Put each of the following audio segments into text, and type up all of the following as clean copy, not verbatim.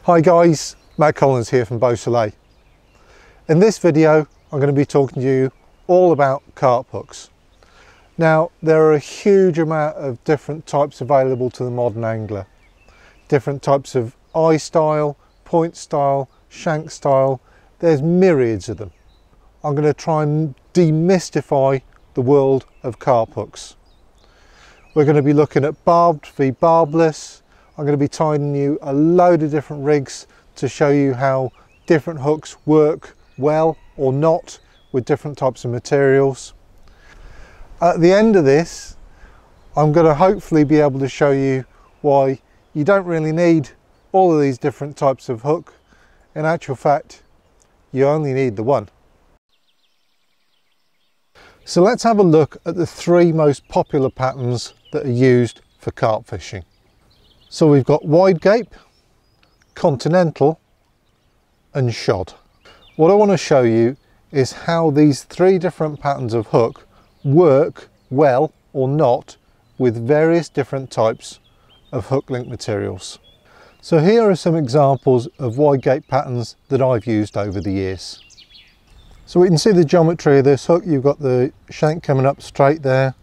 Hi guys, Matt Collins here from Beausoleil. In this video I'm going to be talking to you all about carp hooks. Now there are a huge amount of different types available to the modern angler. Different types of eye style, point style, shank style, there's myriads of them. I'm going to try and demystify the world of carp hooks. We're going to be looking at barbed v barbless. I'm going to be tying you a load of different rigs to show you how different hooks work well or not with different types of materials. At the end of this, I'm going to hopefully be able to show you why you don't really need all of these different types of hook. In actual fact, you only need the one. So let's have a look at the three most popular patterns that are used for carp fishing. So we've got wide gape, continental and shod. What I want to show you is how these three different patterns of hook work well or not with various different types of hook link materials. So here are some examples of wide gape patterns that I've used over the years. So we can see the geometry of this hook. You've got the shank coming up straight there.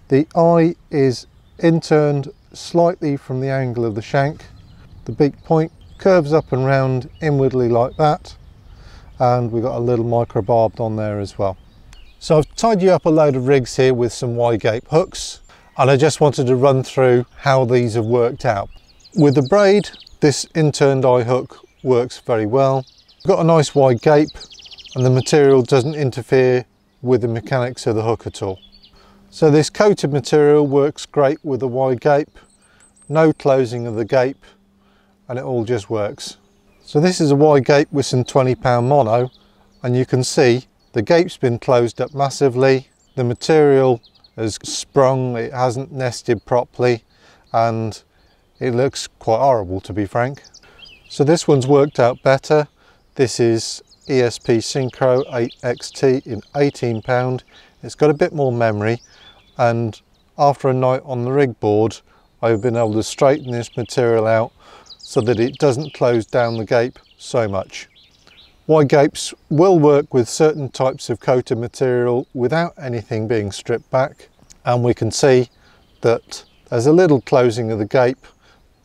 The eye is inturned slightly from the angle of the shank. The beak point curves up and round inwardly like that, and we've got a little micro-barbed on there as well. So I've tied you up a load of rigs here with some wide gape hooks, and I just wanted to run through how these have worked out. With the braid, this interned eye hook works very well. We've got a nice wide gape and the material doesn't interfere with the mechanics of the hook at all. So this coated material works great with a wide gape, no closing of the gape, and it all just works. So this is a wide gape with some 20-pound mono, and you can see the gape's been closed up massively, the material has sprung, it hasn't nested properly, and it looks quite horrible, to be frank. So this one's worked out better. This is ESP Synchro 8XT in 18-pound. It's got a bit more memory, and after a night on the rig board I've been able to straighten this material out so that it doesn't close down the gape so much. Wide gapes will work with certain types of coated material without anything being stripped back, and we can see that there's a little closing of the gape,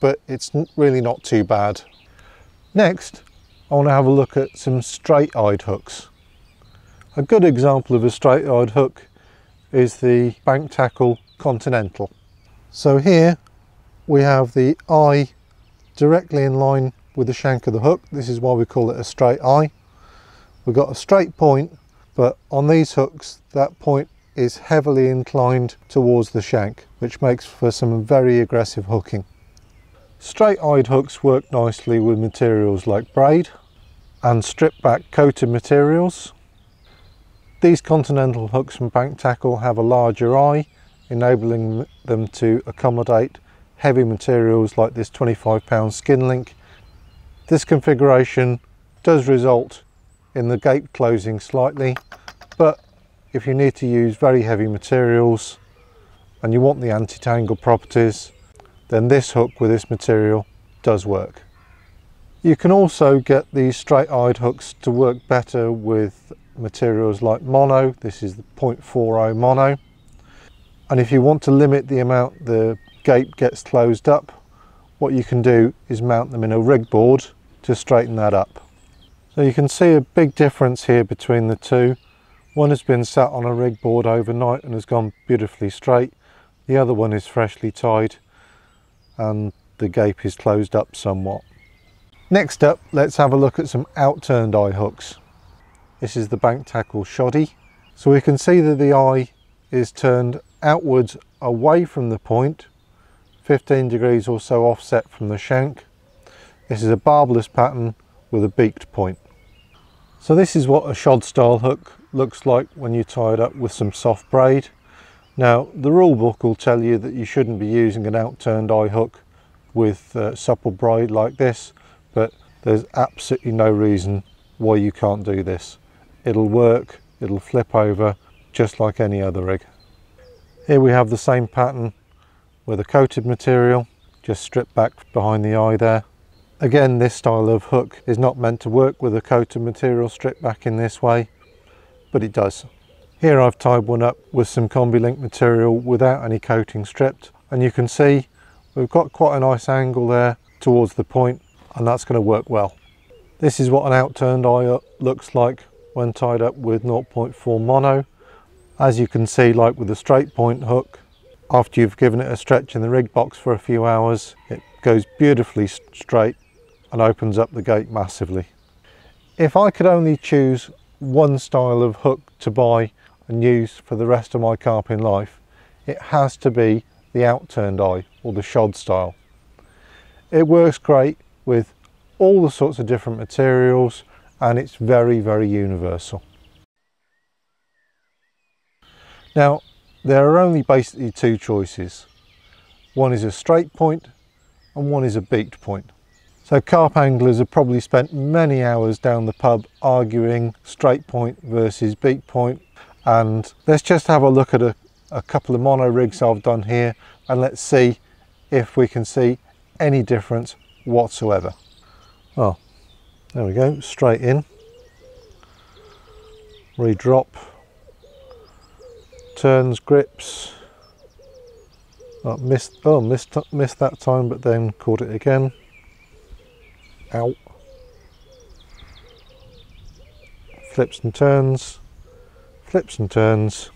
but it's really not too bad. Next, I want to have a look at some straight-eyed hooks. A good example of a straight-eyed hook is the bank tackle Continental. So here we have the eye directly in line with the shank of the hook. This is why we call it a straight eye. We've got a straight point, but on these hooks that point is heavily inclined towards the shank, which makes for some very aggressive hooking. Straight-eyed hooks work nicely with materials like braid and stripped back coated materials. These Continental hooks from Bank Tackle have a larger eye, enabling them to accommodate heavy materials like this 25-pound skin link. This configuration does result in the gape closing slightly, but if you need to use very heavy materials and you want the anti-tangle properties, then this hook with this material does work. You can also get these straight-eyed hooks to work better with materials like mono. This is the 0.40 mono, and if you want to limit the amount the gape gets closed up, what you can do is mount them in a rig board to straighten that up. So you can see a big difference here between the two. One has been sat on a rig board overnight and has gone beautifully straight. The other one is freshly tied and the gape is closed up somewhat. Next up, let's have a look at some outturned eye hooks. This is the Bank Tackle Shoddy. So we can see that the eye is turned outwards away from the point, 15 degrees or so offset from the shank. This is a barbless pattern with a beaked point. So this is what a shod style hook looks like when you tie it up with some soft braid. Now the rule book will tell you that you shouldn't be using an outturned eye hook with supple braid like this, but there's absolutely no reason why you can't do this. It'll work, it'll flip over just like any other rig. Here we have the same pattern with a coated material, just stripped back behind the eye there. Again, this style of hook is not meant to work with a coated material stripped back in this way, but it does. Here I've tied one up with some combi link material without any coating stripped, and you can see we've got quite a nice angle there towards the point, and that's going to work well. This is what an outturned eye looks like when tied up with 0.4 mono. As you can see, like with a straight point hook, after you've given it a stretch in the rig box for a few hours, it goes beautifully straight and opens up the gate massively. If I could only choose one style of hook to buy and use for the rest of my carping life, it has to be the outturned eye, or the shod style. It works great with all the sorts of different materials, and it's very, very universal. Now, there are only basically two choices. One is a straight point and one is a beaked point. So carp anglers have probably spent many hours down the pub arguing straight point versus beaked point, and let's just have a look at a couple of mono rigs I've done here, and let's see if we can see any difference whatsoever. Oh, there we go, straight in, re-drop, turns, grips. Oh, missed that time, but then caught it again. Ow. Flips and turns, flips and turns,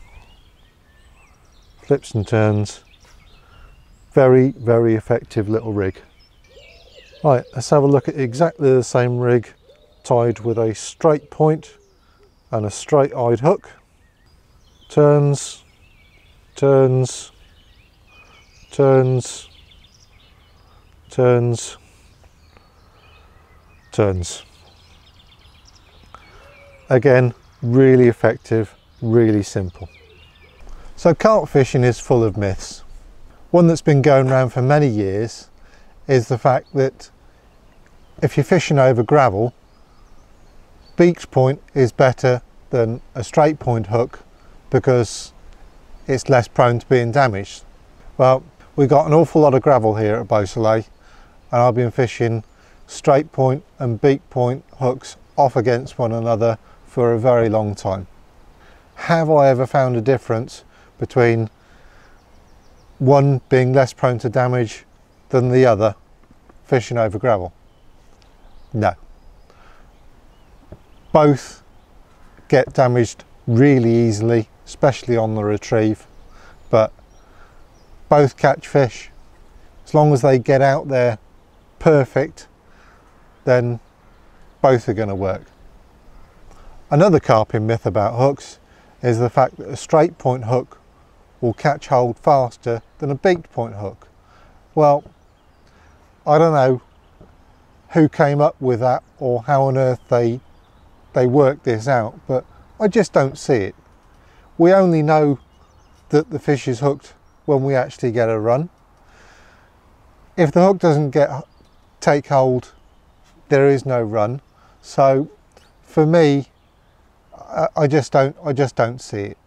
flips and turns. Very, very effective little rig. Right, let's have a look at exactly the same rig tied with a straight point and a straight eyed hook. Turns, turns, turns, turns, turns. Again, really effective, really simple. So carp fishing is full of myths. One that's been going around for many years is the fact that if you're fishing over gravel, beaked point is better than a straight point hook because it's less prone to being damaged. Well, we've got an awful lot of gravel here at Beausoleil, and I've been fishing straight point and beaked point hooks off against one another for a very long time. Have I ever found a difference between one being less prone to damage than the other fishing over gravel? No. Both get damaged really easily, especially on the retrieve, but both catch fish. As long as they get out there perfect, then both are going to work. Another carping myth about hooks is the fact that a straight point hook will catch hold faster than a beaked point hook. Well, I don't know who came up with that or how on earth they worked this out, but I just don't see it. We only know that the fish is hooked when we actually get a run. If the hook doesn't take hold, there is no run. So for me, I just don't see it.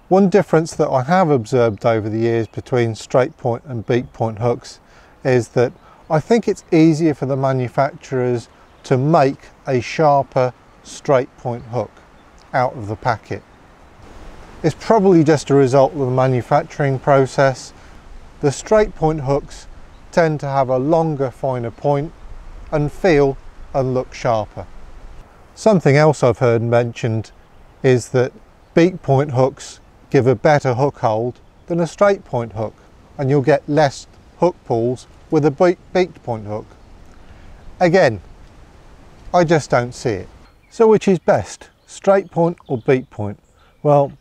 One difference that I have observed over the years between straight point and beaked point hooks is that I think it's easier for the manufacturers to make a sharper straight point hook out of the packet. It's probably just a result of the manufacturing process. The straight point hooks tend to have a longer, finer point and feel and look sharper. Something else I've heard mentioned is that beaked point hooks give a better hook hold than a straight point hook, and you'll get less hook pulls with a beaked point hook. Again, I just don't see it. So which is best, straight point or beaked point? Well,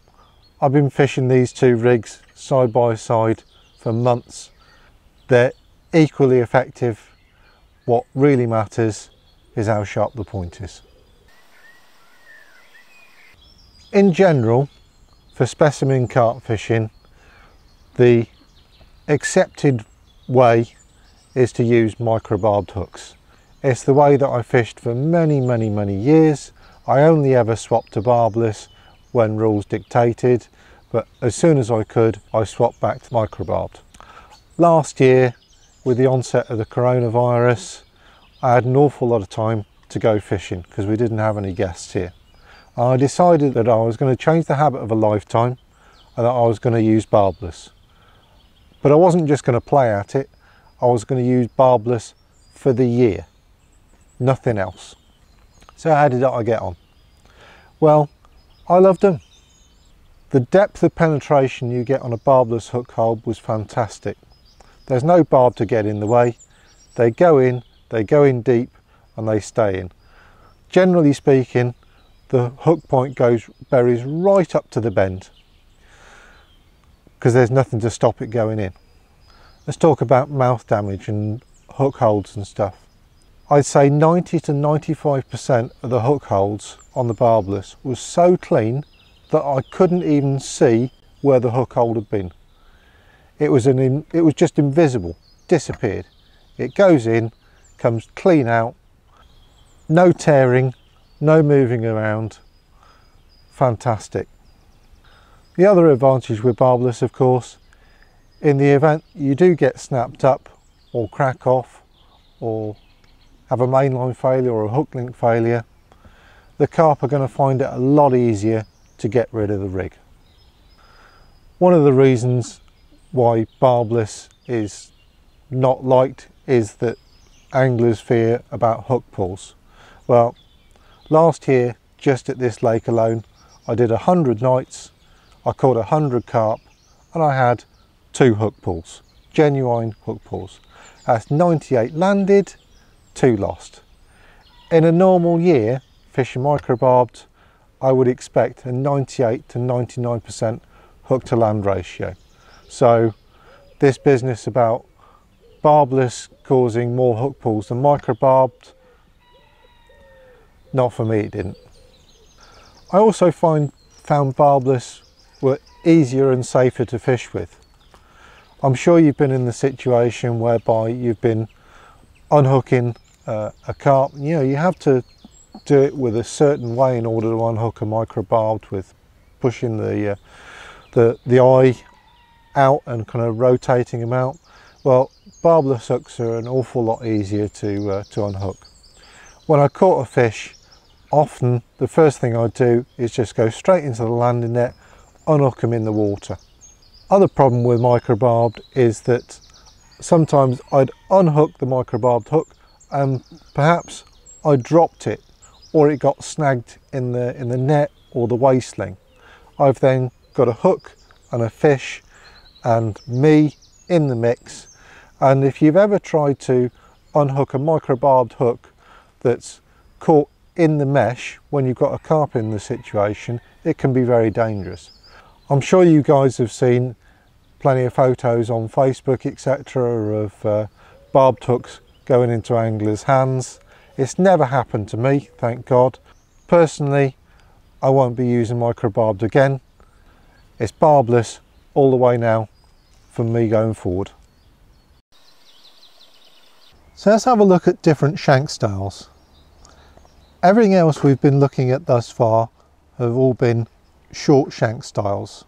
I've been fishing these two rigs side by side for months. They're equally effective. What really matters is how sharp the point is. In general, for specimen carp fishing, the accepted way is to use micro-barbed hooks. It's the way that I fished for many years. I only ever swapped to barbless when rules dictated, but as soon as I could, I swapped back to micro-barbed. Last year, with the onset of the coronavirus, I had an awful lot of time to go fishing because we didn't have any guests here. I decided that I was going to change the habit of a lifetime and that I was going to use barbless. But I wasn't just going to play at it, I was going to use barbless for the year, nothing else. So how did I get on? Well, I loved them. The depth of penetration you get on a barbless hook hold was fantastic. There's no barb to get in the way. They go in deep and they stay in. Generally speaking, the hook point buries right up to the bend because there's nothing to stop it going in. Let's talk about mouth damage and hook holds and stuff. I'd say 90 to 95% of the hook holds on the barbless was so clean that I couldn't even see where the hook hold had been. It was just invisible, disappeared. It goes in, comes clean out, no tearing, no moving around, fantastic. The other advantage with barbless, of course, in the event you do get snapped up or crack off or have a mainline failure or a hook link failure, the carp are going to find it a lot easier to get rid of the rig. One of the reasons why barbless is not liked is that anglers fear about hook pulls. Well, last year, just at this lake alone, I did 100 nights, I caught 100 carp, and I had 2 hook pulls, genuine hook pulls. That's 98 landed, 2 lost. In a normal year, fishing micro-barbed, I would expect a 98 to 99% hook to land ratio. So this business about barbless causing more hook pulls than micro-barbed, not for me, it didn't. I also found barbless were easier and safer to fish with. I'm sure you've been in the situation whereby you've been unhooking a carp. You know, you have to do it with a certain way in order to unhook a micro-barbed, with pushing the eye out and kind of rotating them out. Well, barbless hooks are an awful lot easier to unhook. When I caught a fish, often the first thing I do is just go straight into the landing net, unhook them in the water. Other problem with micro-barbed is that sometimes I'd unhook the micro-barbed hook and perhaps I dropped it, or it got snagged in the net or the waist sling. I've then got a hook and a fish and me in the mix. And if you've ever tried to unhook a micro-barbed hook that's caught in the mesh when you've got a carp in the situation, it can be very dangerous. I'm sure you guys have seen plenty of photos on Facebook, etc., of barbed hooks going into anglers' hands. It's never happened to me, thank God. Personally, I won't be using micro-barbed again. It's barbless all the way now from me going forward. So let's have a look at different shank styles. Everything else we've been looking at thus far have all been short shank styles.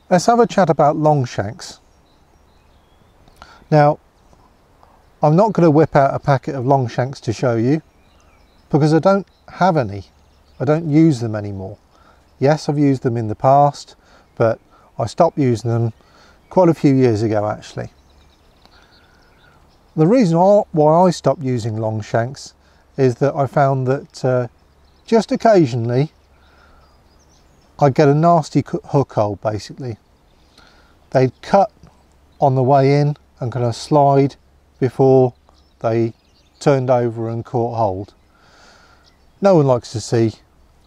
Let's have a chat about long shanks. Now, I'm not going to whip out a packet of long shanks to show you because I don't have any. I don't use them anymore. Yes, I've used them in the past, but I stopped using them quite a few years ago actually. The reason why I stopped using long shanks is that I found that just occasionally I get a nasty hook hold basically. They'd cut on the way in and kind of slide before they turned over and caught hold. No one likes to see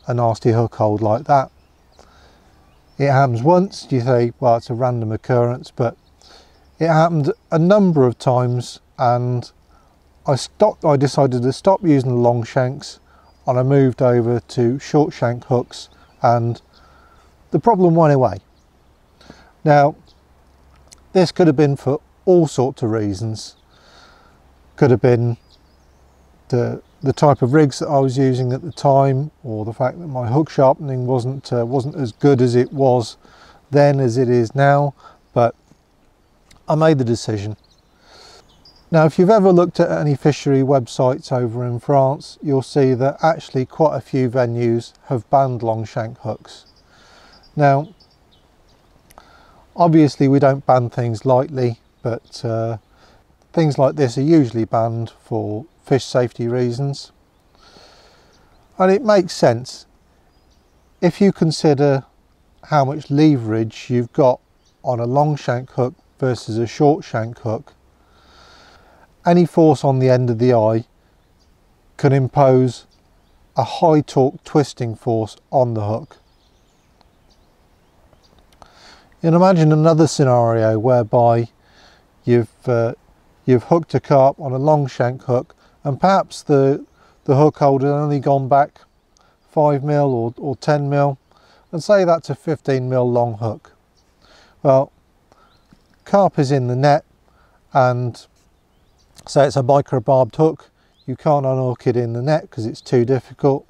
a nasty hook hold like that. It happens once, you say, well, it's a random occurrence, but it happened a number of times, and I decided to stop using the long shanks and I moved over to short shank hooks, and the problem went away. Now, this could have been for all sorts of reasons. Could have been the type of rigs that I was using at the time, or the fact that my hook sharpening wasn't as good as it was then as it is now, but I made the decision. Now, if you've ever looked at any fishery websites over in France, you'll see that actually quite a few venues have banned long shank hooks. Now, obviously we don't ban things lightly, but things like this are usually banned for fish safety reasons. And it makes sense if you consider how much leverage you've got on a long shank hook versus a short shank hook. Any force on the end of the eye can impose a high torque twisting force on the hook. And imagine another scenario whereby you've hooked a carp on a long shank hook, and perhaps the hook holder has only gone back 5mm or 10mm, and say that's a 15mm long hook. Well, carp is in the net, and say it's a micro-barbed hook, you can't unhook it in the net because it's too difficult.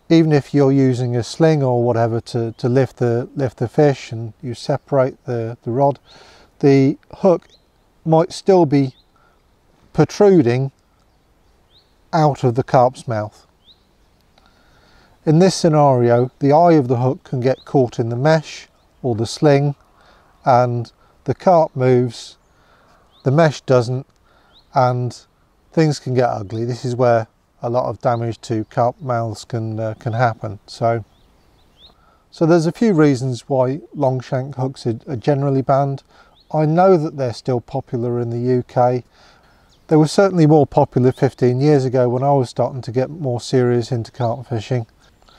Even if you're using a sling or whatever to lift the fish and you separate the rod, the hook might still be protruding out of the carp's mouth. In this scenario, the eye of the hook can get caught in the mesh or the sling, and the carp moves, the mesh doesn't, and things can get ugly. This is where a lot of damage to carp mouths can happen. So there's a few reasons why long shank hooks are generally banned. I know that they're still popular in the UK. They were certainly more popular 15 years ago when I was starting to get more serious into carp fishing.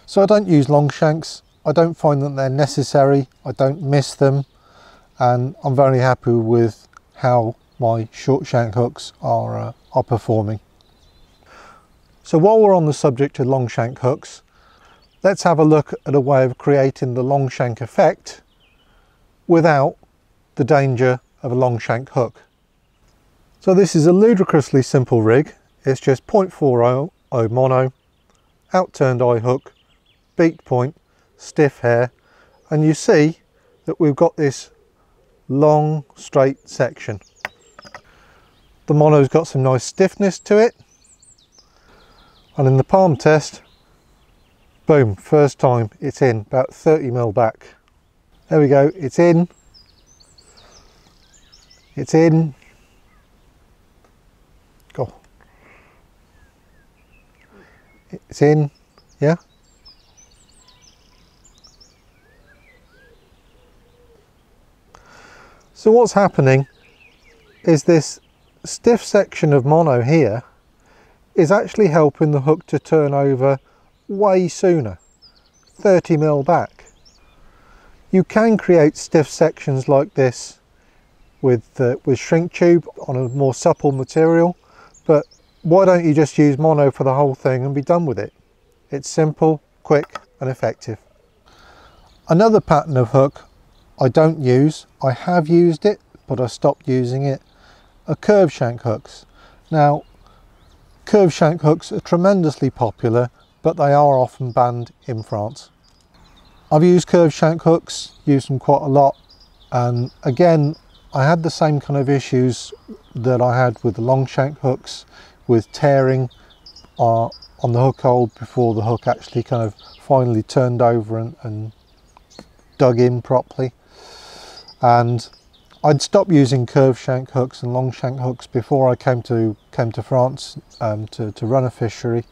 So I don't use long shanks. I don't find that they're necessary. I don't miss them, and I'm very happy with how my short shank hooks are performing. So while we're on the subject of long shank hooks, let's have a look at a way of creating the long shank effect without the danger of a long shank hook. So this is a ludicrously simple rig. It's just 0.40 mono, outturned eye hook, beaked point, stiff hair, and you see that we've got this long straight section. The mono's got some nice stiffness to it, and in the palm test, boom, first time it's in, about 30mm back. There we go, it's in, go, it's in, yeah. So what's happening is this stiff section of mono here is actually helping the hook to turn over way sooner, 30mm back. You can create stiff sections like this with shrink tube on a more supple material, but why don't you just use mono for the whole thing and be done with it? It's simple, quick and effective. Another pattern of hook I don't use, I have used it but I stopped using it, are curved shank hooks. Now, curved shank hooks are tremendously popular, but they are often banned in France. I've used curved shank hooks, used them quite a lot, and again I had the same kind of issues that I had with the long shank hooks, with tearing on the hook hold before the hook actually kind of finally turned over and dug in properly. And I'd stopped using curved shank hooks and long shank hooks before I came to France to run a fishery,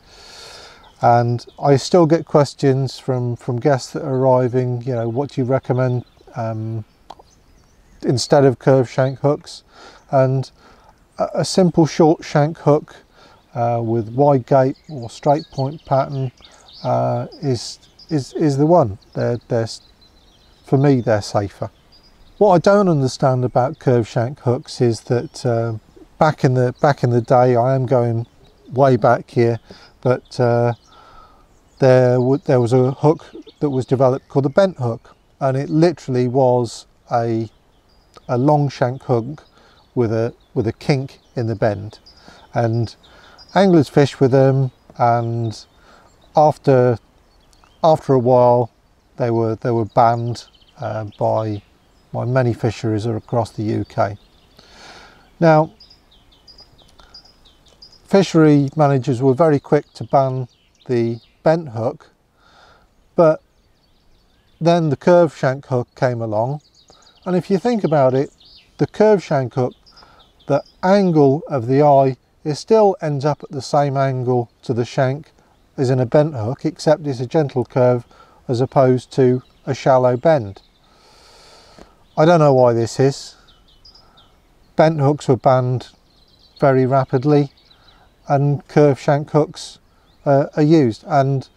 and I still get questions from guests that are arriving, you know, what do you recommend instead of curved shank hooks? And a simple short shank hook with wide gape or straight point pattern is the one. For me, they're safer. What I don't understand about curved shank hooks is that back in the day, I am going way back here, but there was a hook that was developed called the bent hook, and it literally was a long shank hook with a kink in the bend, and anglers fish with them, and after a while they were banned by many fisheries across the UK. Now, Fishery managers were very quick to ban the bent hook, but then the curved shank hook came along, and if you think about it, the curved shank hook, the angle of the eye still ends up at the same angle to the shank as in a bent hook, except it's a gentle curve as opposed to a shallow bend. I don't know why this is. Bent hooks were banned very rapidly and curved shank hooks are used, and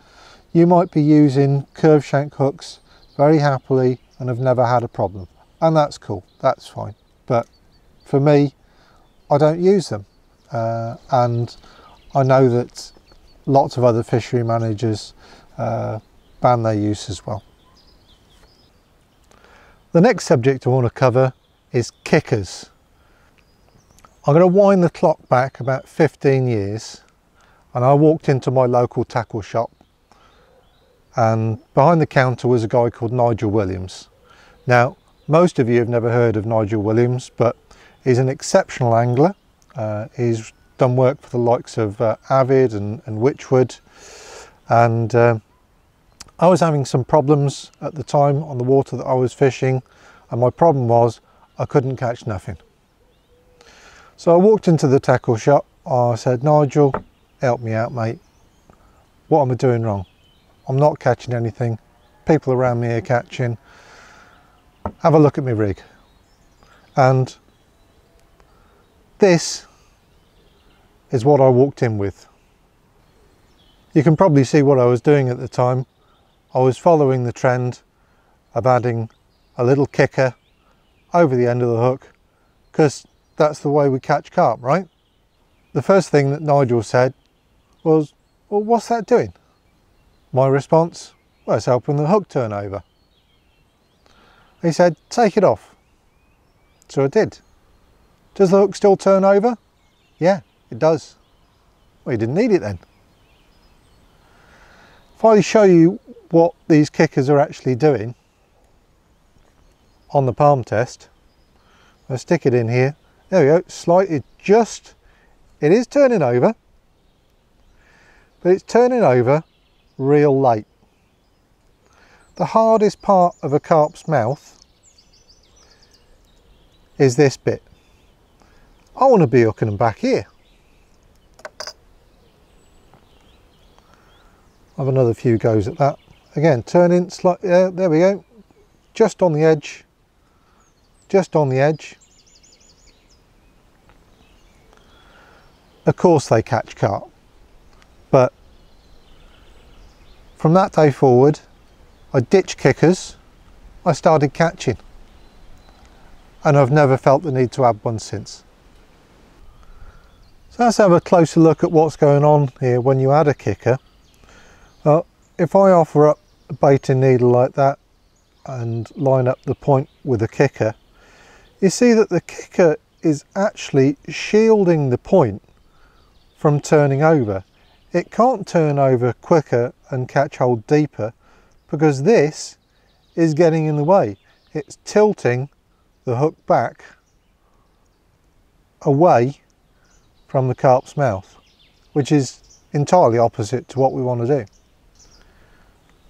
you might be using curved shank hooks very happily and have never had a problem, and that's cool, that's fine. But for me, I don't use them, and I know that lots of other fishery managers ban their use as well. The next subject I want to cover is kickers. I'm going to wind the clock back about 15 years, and I walked into my local tackle shop, and behind the counter was a guy called Nigel Williams. Now, most of you have never heard of Nigel Williams, but he's an exceptional angler. He's done work for the likes of Avid and Witchwood, and I was having some problems at the time on the water that I was fishing, and my problem was I couldn't catch nothing. So I walked into the tackle shop. I said, Nigel, help me out, mate. What am I doing wrong? I'm not catching anything. People around me are catching. Have a look at my rig. And this is what I walked in with. You can probably see what I was doing at the time. I was following the trend of adding a little kicker over the end of the hook, because that's the way we catch carp, right? The first thing that Nigel said was, well, what's that doing? My response, well, it's helping the hook turn over. He said, take it off. So I did. Does the hook still turn over? Yeah, it does. Well, you didn't need it then. If I show you what these kickers are actually doing on the palm test, I'll stick it in here. There we go, slightly just, it is turning over, but it's turning over real late. The hardest part of a carp's mouth is this bit. I want to be hooking them back here. Have another few goes at that. Again, turning slightly, there we go, just on the edge, just on the edge. Of course they catch carp, but from that day forward I ditched kickers, I started catching, and I've never felt the need to add one since. So let's have a closer look at what's going on here when you add a kicker. Well, if I offer up a baiting needle like that and line up the point with a kicker, you see that the kicker is actually shielding the point from turning over. It can't turn over quicker and catch hold deeper because this is getting in the way. It's tilting the hook back away from the carp's mouth, which is entirely opposite to what we want to do.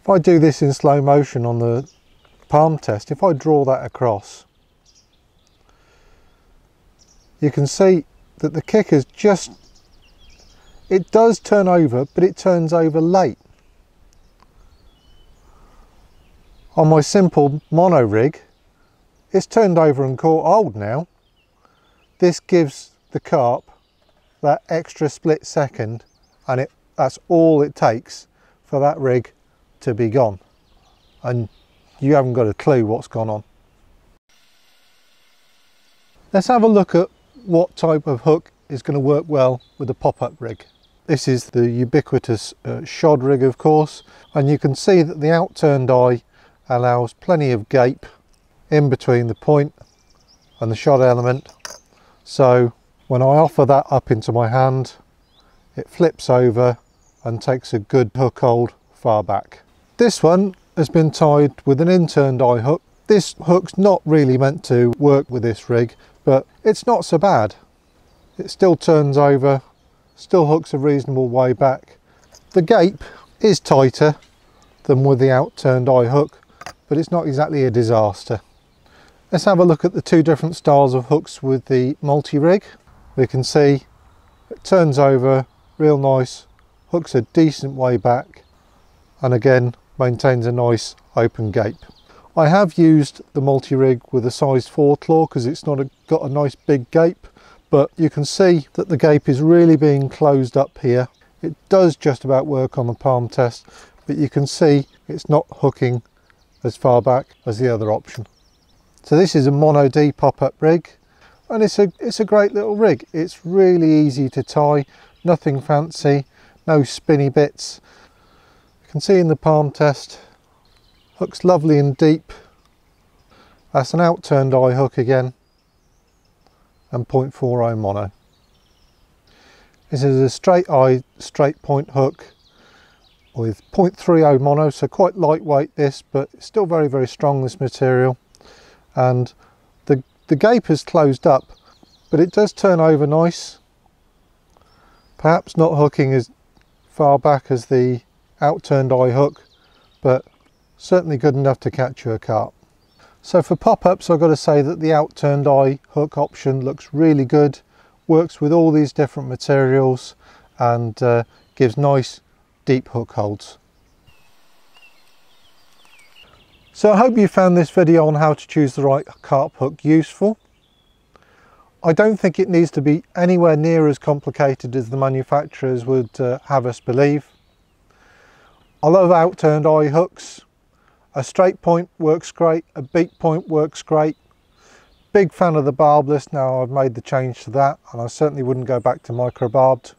If I do this in slow motion on the palm test, if I draw that across, you can see that the kicker's just, it does turn over, but it turns over late. On my simple mono rig, it's turned over and caught hold now. This gives the carp that extra split second, and that's all it takes for that rig to be gone. And you haven't got a clue what's gone on. Let's have a look at what type of hook is going to work well with a pop-up rig. This is the ubiquitous shod rig, of course, and you can see that the outturned eye allows plenty of gape in between the point and the shod element. So when I offer that up into my hand, it flips over and takes a good hook hold far back. This one has been tied with an in-turned eye hook. This hook's not really meant to work with this rig, but it's not so bad. It still turns over still hooks a reasonable way back. The gape is tighter than with the out-turned eye hook, but it's not exactly a disaster. Let's have a look at the two different styles of hooks with the multi-rig. We can see it turns over real nice, hooks a decent way back, and again maintains a nice open gape. I have used the multi-rig with a size 4 claw because it's not got a nice big gape, but you can see that the gape is really being closed up here. It does just about work on the palm test, but you can see it's not hooking as far back as the other option. So this is a mono D pop-up rig, and it's a great little rig. It's really easy to tie, nothing fancy, no spinny bits. You can see in the palm test, hooks lovely and deep. That's an out-turned eye hook again, and 0.40 mono. This is a straight eye, straight point hook with 0.30 mono, so quite lightweight this, but still very, very strong, this material. And the gape is closed up, but it does turn over nice. Perhaps not hooking as far back as the out-turned eye hook, but certainly good enough to catch you a carp. So for pop-ups, I've got to say that the out-turned eye hook option looks really good, works with all these different materials, and gives nice deep hook holds. So I hope you found this video on how to choose the right carp hook useful. I don't think it needs to be anywhere near as complicated as the manufacturers would have us believe. I love out-turned eye hooks. A straight point works great, a beak point works great. Big fan of the barbless now I've made the change to that, and I certainly wouldn't go back to micro-barbed.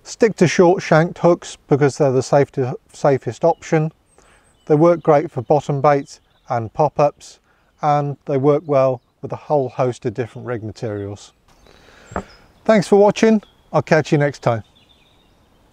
Stick to short shanked hooks because they're the safest option. They work great for bottom baits and pop-ups, and they work well with a whole host of different rig materials. Thanks for watching. I'll catch you next time.